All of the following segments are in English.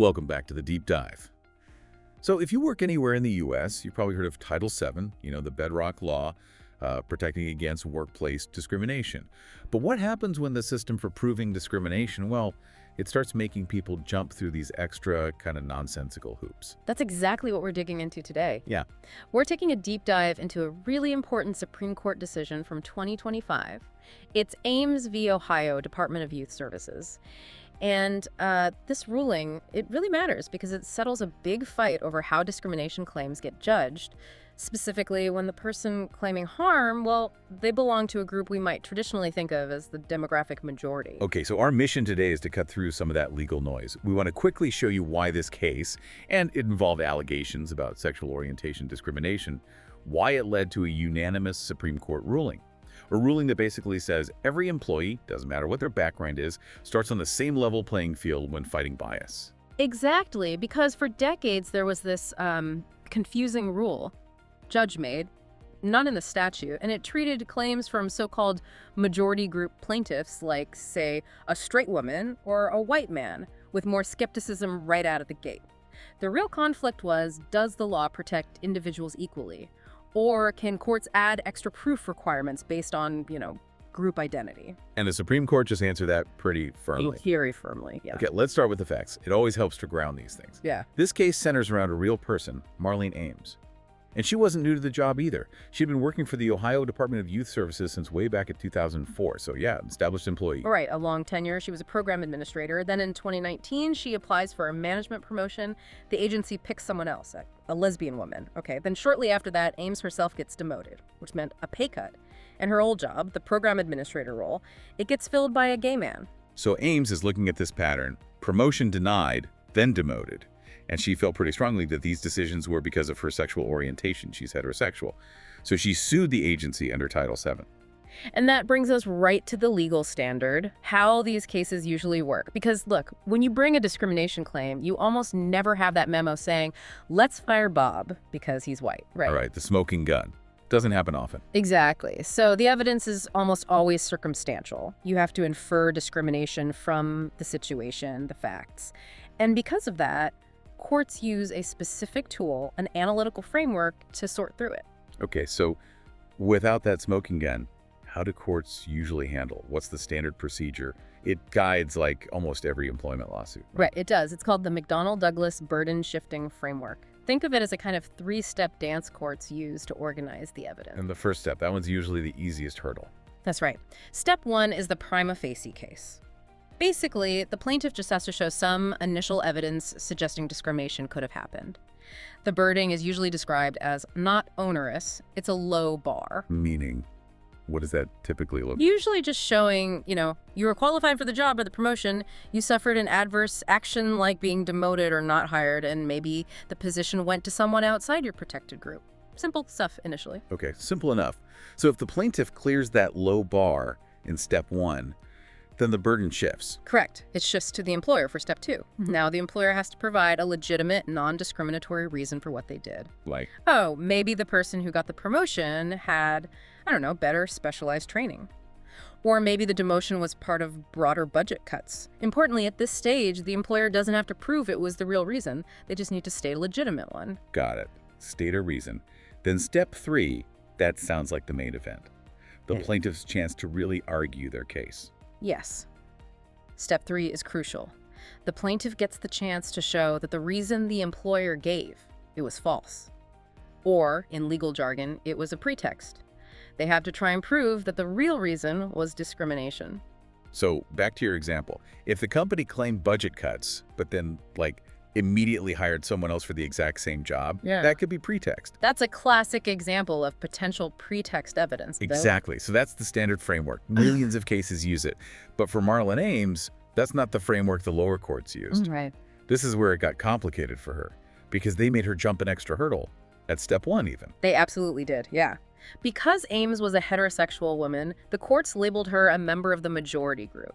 Welcome back to the Deep Dive. So if you work anywhere in the U.S., you've probably heard of Title VII, the bedrock law protecting against workplace discrimination. But what happens when the system for proving discrimination, well, it starts making people jump through these extra kind of nonsensical hoops? That's exactly what we're digging into today. Yeah. We're taking a deep dive into a really important Supreme Court decision from 2025. It's Ames v. Ohio Department of Youth Services. And this ruling, it really matters because it settles a big fight over how discrimination claims get judged, specifically when the person claiming harm, well, they belong to a group we might traditionally think of as the demographic majority. Okay, so our mission today is to cut through some of that legal noise. We want to quickly show you why this case, and it involved allegations about sexual orientation discrimination, why it led to a unanimous Supreme Court ruling. A ruling that basically says every employee, doesn't matter what their background is, starts on the same level playing field when fighting bias. Exactly, because for decades there was this confusing rule, judge-made, not in the statute, and it treated claims from so-called majority group plaintiffs like, say, a straight woman or a white man with more skepticism right out of the gate. The real conflict was, does the law protect individuals equally? Or can courts add extra proof requirements based on, group identity? And the Supreme Court just answered that pretty firmly. Very firmly, yeah. Okay, let's start with the facts. It always helps to ground these things. Yeah. This case centers around a real person, Marlean Ames. And she wasn't new to the job either. She'd been working for the Ohio Department of Youth Services since way back in 2004. So yeah, an established employee. Right, a long tenure. She was a program administrator. Then in 2019, she applies for a management promotion. The agency picks someone else, a lesbian woman. Okay, then shortly after that, Ames herself gets demoted, which meant a pay cut. And her old job, the program administrator role, it gets filled by a gay man. So Ames is looking at this pattern, promotion denied, then demoted. And she felt pretty strongly that these decisions were because of her sexual orientation. She's heterosexual. So she sued the agency under Title VII. And that brings us right to the legal standard, how these cases usually work. Because look, when you bring a discrimination claim, you almost never have that memo saying, let's fire Bob because he's white, right? All right, the smoking gun. Doesn't happen often. Exactly. So the evidence is almost always circumstantial. You have to infer discrimination from the situation, the facts. And because of that, courts use a specific tool, an analytical framework, to sort through it. Okay, so without that smoking gun, how do courts usually handle? What's the standard procedure? It guides like almost every employment lawsuit. Right, it does. It's called the McDonnell-Douglas burden shifting framework. Think of it as a kind of three-step dance courts use to organize the evidence. And the first step, that one's usually the easiest hurdle. That's right. Step one is the prima facie case. Basically, the plaintiff just has to show some initial evidence suggesting discrimination could have happened. The burden is usually described as not onerous. It's a low bar. Meaning, what does that typically look like? Usually just showing, you were qualified for the job or the promotion, you suffered an adverse action like being demoted or not hired, and maybe the position went to someone outside your protected group. Simple stuff initially. Okay, simple enough. So if the plaintiff clears that low bar in step one, then the burden shifts. Correct. It shifts to the employer for step two. Now the employer has to provide a legitimate, non-discriminatory reason for what they did. Like? Oh, maybe the person who got the promotion had, better specialized training. Or maybe the demotion was part of broader budget cuts. Importantly, at this stage, the employer doesn't have to prove it was the real reason. They just need to state a legitimate one. Got it. State a reason. Then step three, that sounds like the main event. The plaintiff's chance to really argue their case. Yes. Step three is crucial. The plaintiff gets the chance to show that the reason the employer gave, it was false. Or, in legal jargon, it was a pretext. They have to try and prove that the real reason was discrimination. So, back to your example. If the company claimed budget cuts, but then, immediately hired someone else for the exact same job, that could be pretext. That's a classic example of potential pretext evidence. Exactly. So that's the standard framework. Millions of cases use it. But for Marlean Ames, that's not the framework the lower courts used. Right. This is where it got complicated for her, because they made her jump an extra hurdle, at step one even. They absolutely did, yeah. Because Ames was a heterosexual woman, the courts labeled her a member of the majority group.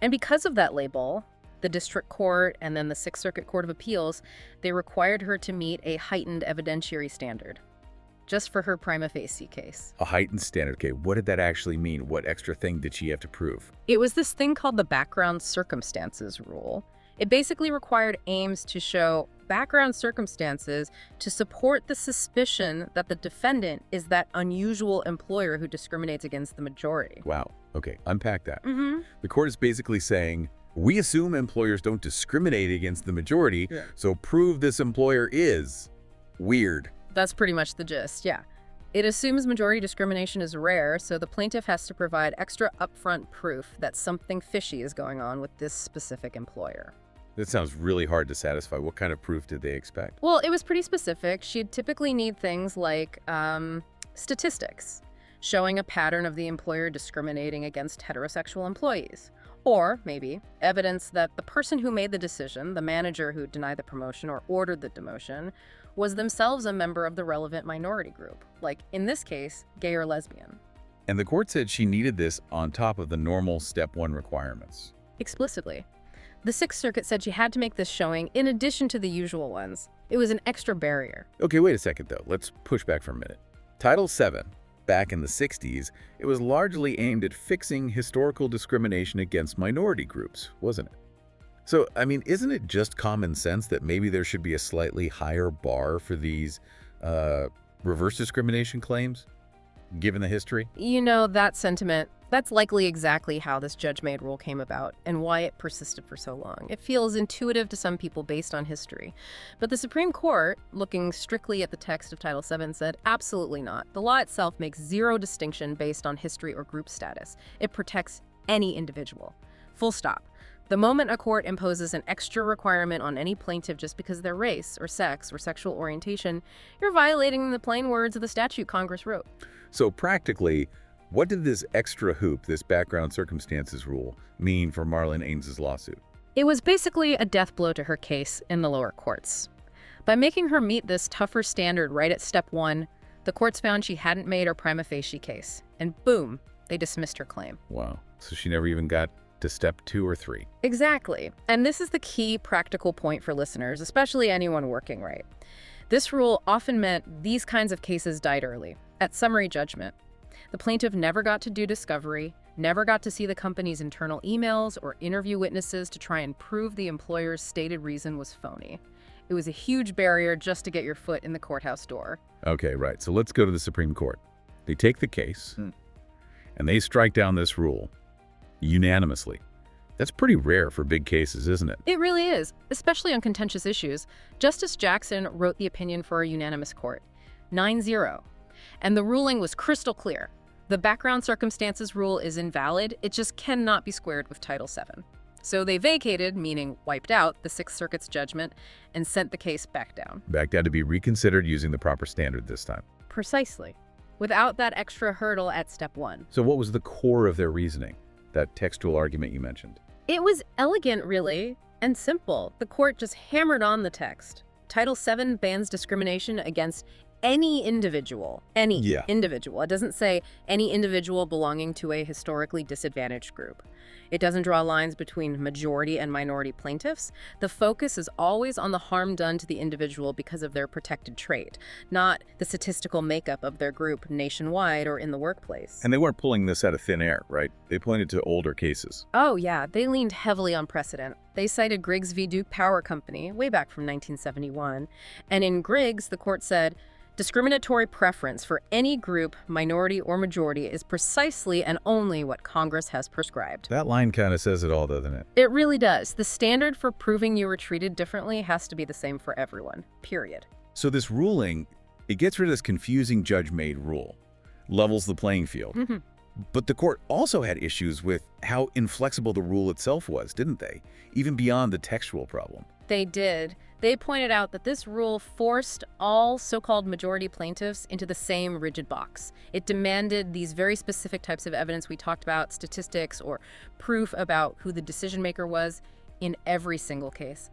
And because of that label, the district court and then the Sixth Circuit Court of Appeals, they required her to meet a heightened evidentiary standard, just for her prima facie case. A heightened standard. Okay, what did that actually mean? What extra thing did she have to prove? It was this thing called the background circumstances rule. It basically required Ames to show background circumstances to support the suspicion that the defendant is that unusual employer who discriminates against the majority. Wow. Okay, unpack that. Mm-hmm. The court is basically saying, we assume employers don't discriminate against the majority, so prove this employer is weird. That's pretty much the gist, yeah. It assumes majority discrimination is rare, so the plaintiff has to provide extra upfront proof that something fishy is going on with this specific employer. That sounds really hard to satisfy. What kind of proof did they expect? Well, it was pretty specific. She'd typically need things like statistics, showing a pattern of the employer discriminating against heterosexual employees. Or, maybe, evidence that the person who made the decision, the manager who denied the promotion or ordered the demotion, was themselves a member of the relevant minority group, like, in this case, gay or lesbian. And the court said she needed this on top of the normal Step 1 requirements. Explicitly. The Sixth Circuit said she had to make this showing in addition to the usual ones. It was an extra barrier. Okay, wait a second, though. Let's push back for a minute. Title VII, back in the 60s, it was largely aimed at fixing historical discrimination against minority groups, wasn't it? So, I mean, isn't it just common sense that maybe there should be a slightly higher bar for these reverse discrimination claims, given the history? You know, that sentiment, that's likely exactly how this judge-made rule came about and why it persisted for so long. It feels intuitive to some people based on history. But the Supreme Court, looking strictly at the text of Title VII, said absolutely not. The law itself makes zero distinction based on history or group status. It protects any individual. Full stop. The moment a court imposes an extra requirement on any plaintiff just because of their race or sex or sexual orientation, you're violating the plain words of the statute Congress wrote. So practically, what did this extra hoop, this background circumstances rule, mean for Marlean Ames' lawsuit? It was basically a death blow to her case in the lower courts. By making her meet this tougher standard right at Step 1, the courts found she hadn't made her prima facie case. And boom, they dismissed her claim. Wow. So she never even got to Step 2 or 3. Exactly. And this is the key practical point for listeners, especially anyone working right. This rule often meant these kinds of cases died early, at summary judgment. The plaintiff never got to do discovery, never got to see the company's internal emails or interview witnesses to try and prove the employer's stated reason was phony. It was a huge barrier just to get your foot in the courthouse door. Okay, right. So let's go to the Supreme Court. They take the case, and they strike down this rule unanimously. That's pretty rare for big cases, isn't it? It really is, especially on contentious issues. Justice Jackson wrote the opinion for a unanimous court, 9-0. And the ruling was crystal clear. The background circumstances rule is invalid. It just cannot be squared with Title VII. So they vacated, meaning wiped out, the Sixth Circuit's judgment and sent the case back down. Back down to be reconsidered using the proper standard this time. Precisely. Without that extra hurdle at Step 1. So what was the core of their reasoning, that textual argument you mentioned? It was elegant, really, and simple. The court just hammered on the text. Title VII bans discrimination against any individual. Any individual. It doesn't say any individual belonging to a historically disadvantaged group. It doesn't draw lines between majority and minority plaintiffs. The focus is always on the harm done to the individual because of their protected trait, not the statistical makeup of their group nationwide or in the workplace. And they weren't pulling this out of thin air, right? They pointed to older cases. Oh, yeah. They leaned heavily on precedent. They cited Griggs v. Duke Power Company way back from 1971. And in Griggs, the court said, discriminatory preference for any group, minority or majority, is precisely and only what Congress has prescribed. That line kind of says it all, doesn't it? It really does. The standard for proving you were treated differently has to be the same for everyone, period. So this ruling, it gets rid of this confusing judge-made rule, levels the playing field. But the court also had issues with how inflexible the rule itself was, didn't they? Even beyond the textual problem. They did. They pointed out that this rule forced all so-called majority plaintiffs into the same rigid box. It demanded these very specific types of evidence we talked about, statistics or proof about who the decision maker was in every single case.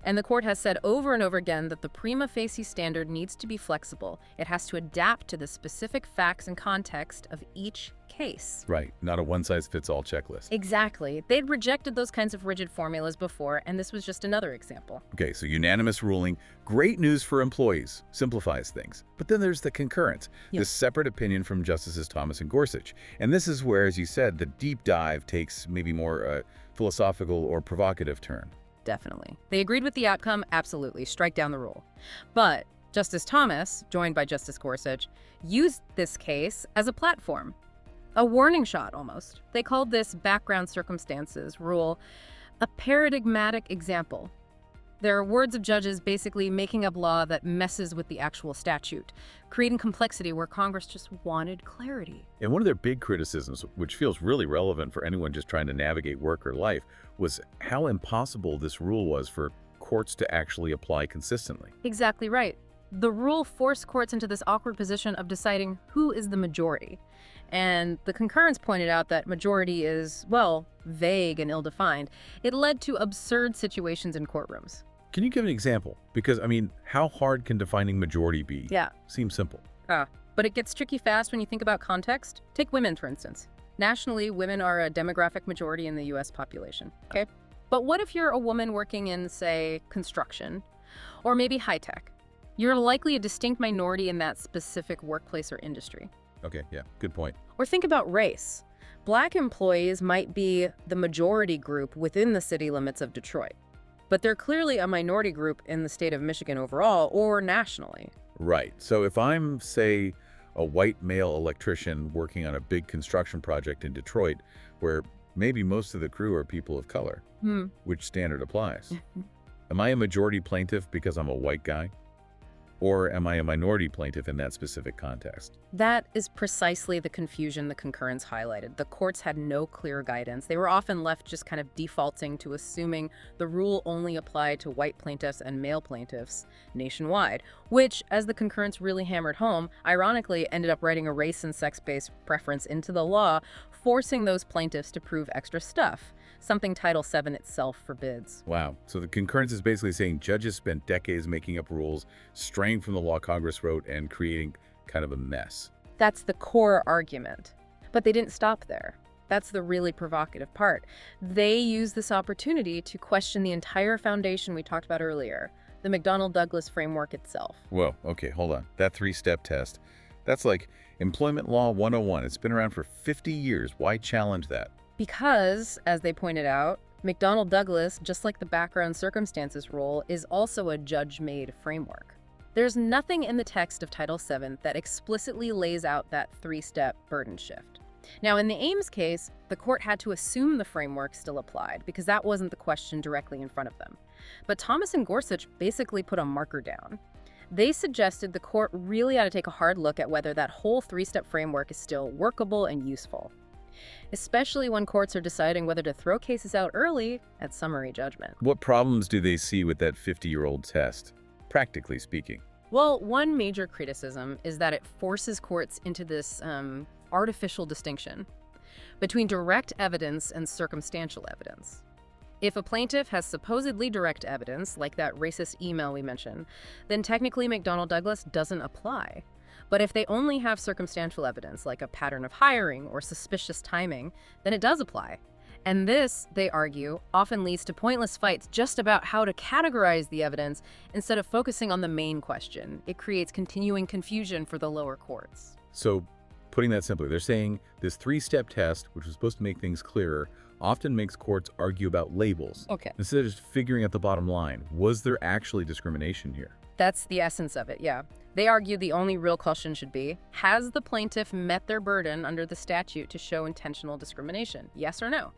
And the court has said over and over again that the prima facie standard needs to be flexible. It has to adapt to the specific facts and context of each case. Right, not a one-size-fits-all checklist. Exactly. They'd rejected those kinds of rigid formulas before, and this was just another example. Okay, so unanimous ruling, great news for employees, simplifies things. But then there's the concurrence, this separate opinion from Justices Thomas and Gorsuch. And this is where, as you said, the deep dive takes maybe more philosophical or provocative turn. Definitely. They agreed with the outcome, absolutely, strike down the rule. But Justice Thomas, joined by Justice Gorsuch, used this case as a platform. A warning shot, almost. They called this background circumstances rule a paradigmatic example. There are words of judges basically making up law that messes with the actual statute, creating complexity where Congress just wanted clarity. And one of their big criticisms, which feels really relevant for anyone just trying to navigate work or life, was how impossible this rule was for courts to actually apply consistently. Exactly right. The rule forced courts into this awkward position of deciding who is the majority. And the concurrence pointed out that majority is, well, vague and ill-defined. It led to absurd situations in courtrooms. Can you give an example? Because, I mean, how hard can defining majority be? Yeah. Seems simple. But it gets tricky fast when you think about context. Take women, for instance. Nationally, women are a demographic majority in the U.S. population, okay? But what if you're a woman working in, say, construction, or maybe high-tech? You're likely a distinct minority in that specific workplace or industry. Okay, yeah, good point. Or think about race. Black employees might be the majority group within the city limits of Detroit, but they're clearly a minority group in the state of Michigan overall or nationally. Right. So if I'm, say, a white male electrician working on a big construction project in Detroit, where maybe most of the crew are people of color, which standard applies? Am I a majority plaintiff because I'm a white guy? Or am I a minority plaintiff in that specific context? That is precisely the confusion the concurrence highlighted. The courts had no clear guidance. They were often left just kind of defaulting to assuming the rule only applied to white plaintiffs and male plaintiffs nationwide, which, as the concurrence really hammered home, ironically ended up writing a race and sex-based preference into the law, forcing those plaintiffs to prove extra stuff, something Title VII itself forbids. Wow. So the concurrence is basically saying judges spent decades making up rules, straying from the law Congress wrote, and creating kind of a mess. That's the core argument. But they didn't stop there. That's the really provocative part. They used this opportunity to question the entire foundation we talked about earlier, the McDonnell-Douglas framework itself. Whoa, okay, hold on. That three-step test, that's like Employment Law 101. It's been around for 50 years. Why challenge that? Because, as they pointed out, McDonnell-Douglas, just like the background circumstances rule, is also a judge-made framework. There's nothing in the text of Title VII that explicitly lays out that three-step burden shift. Now, in the Ames case, the court had to assume the framework still applied because that wasn't the question directly in front of them. But Thomas and Gorsuch basically put a marker down. They suggested the court really ought to take a hard look at whether that whole three-step framework is still workable and useful, especially when courts are deciding whether to throw cases out early at summary judgment. What problems do they see with that 50-year-old test, practically speaking? Well, one major criticism is that it forces courts into this artificial distinction between direct evidence and circumstantial evidence. If a plaintiff has supposedly direct evidence, like that racist email we mentioned, then technically McDonnell-Douglas doesn't apply. But if they only have circumstantial evidence, like a pattern of hiring or suspicious timing, then it does apply. And this, they argue, often leads to pointless fights just about how to categorize the evidence instead of focusing on the main question. It creates continuing confusion for the lower courts. So, putting that simply, they're saying this three-step test, which was supposed to make things clearer, often makes courts argue about labels. Okay. Instead of just figuring out the bottom line. Was there actually discrimination here? That's the essence of it, yeah. They argue the only real question should be, has the plaintiff met their burden under the statute to show intentional discrimination? Yes or no?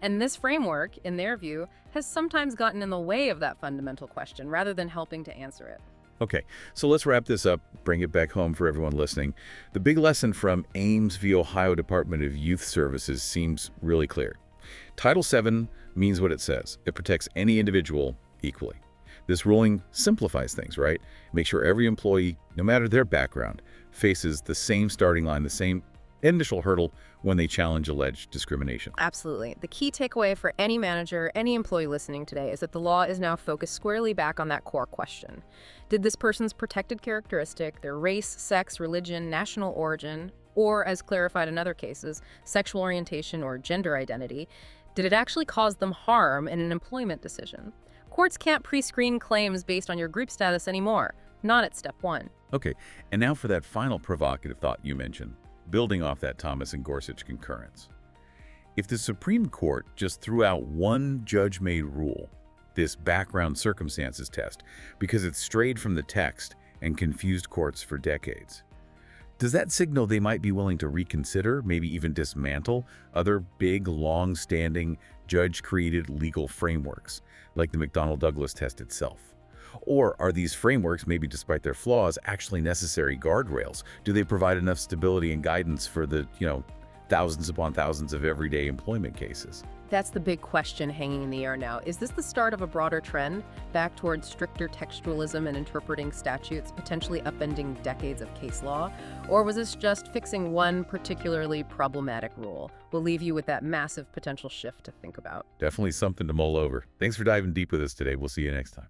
And this framework, in their view, has sometimes gotten in the way of that fundamental question rather than helping to answer it. Okay, so let's wrap this up, bring it back home for everyone listening. The big lesson from Ames v. Ohio Department of Youth Services seems really clear. Title VII means what it says. It protects any individual equally. This ruling simplifies things, right? Make sure every employee, no matter their background, faces the same starting line, the same initial hurdle when they challenge alleged discrimination. Absolutely. The key takeaway for any manager, any employee listening today is that the law is now focused squarely back on that core question. Did this person's protected characteristic, their race, sex, religion, national origin, or, as clarified in other cases, sexual orientation or gender identity, did it actually cause them harm in an employment decision? Courts can't pre-screen claims based on your group status anymore, not at step one. Okay, and now for that final provocative thought you mentioned, building off that Thomas and Gorsuch concurrence. If the Supreme Court just threw out one judge-made rule, this background circumstances test, because it's strayed from the text and confused courts for decades. Does that signal they might be willing to reconsider, maybe even dismantle, other big, long-standing, judge-created legal frameworks, like the McDonnell-Douglas test itself? Or are these frameworks, maybe despite their flaws, actually necessary guardrails? Do they provide enough stability and guidance for the, thousands upon thousands of everyday employment cases? That's the big question hanging in the air now. Is this the start of a broader trend back towards stricter textualism and interpreting statutes, potentially upending decades of case law? Or was this just fixing one particularly problematic rule? We'll leave you with that massive potential shift to think about. Definitely something to mull over. Thanks for diving deep with us today. We'll see you next time.